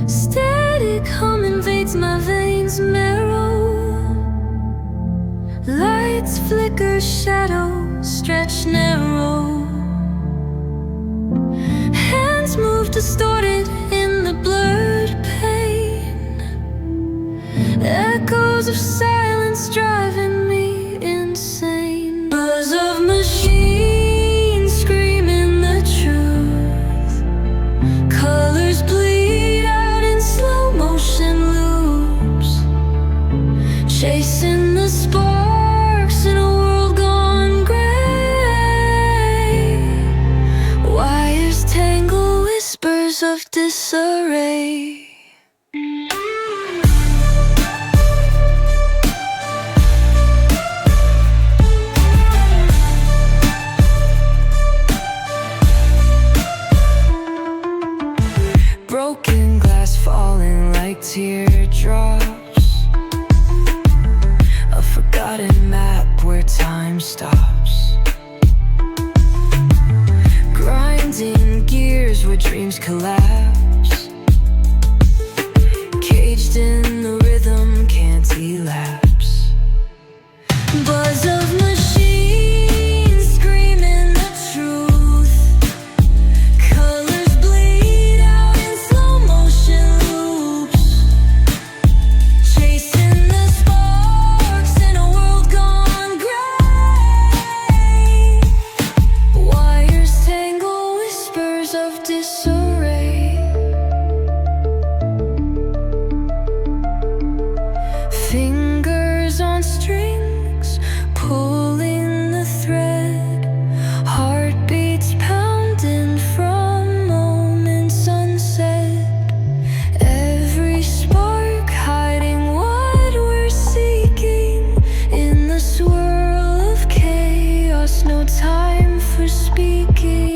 Static hum invades my veins marrow. Lights flicker, shadows stretch narrow. Hands move distorted in the blurred pain. Echoes of silence driving me insane. Buzz of machines screaming the truth. Colors bleed out in slow motion loops, chasing the sparks in a world gone gray. Wires tangle, whispers of disarray. Broken glass falling like teardrops. A forgotten map where time stops. Grinding gears where dreams collapse. Caged in the rhythm, can't elapse. Buzz of machines screaming the truth. Colors bleed out in slow motion loops, chasing the sparks in a world gone gray. Wires tangle, whispers of disarray. Fingers on strings, pulling the thread. Heartbeats pounding from moments unsaid. Every spark hiding what we're seeking. In the swirl of chaos, no time for speaking.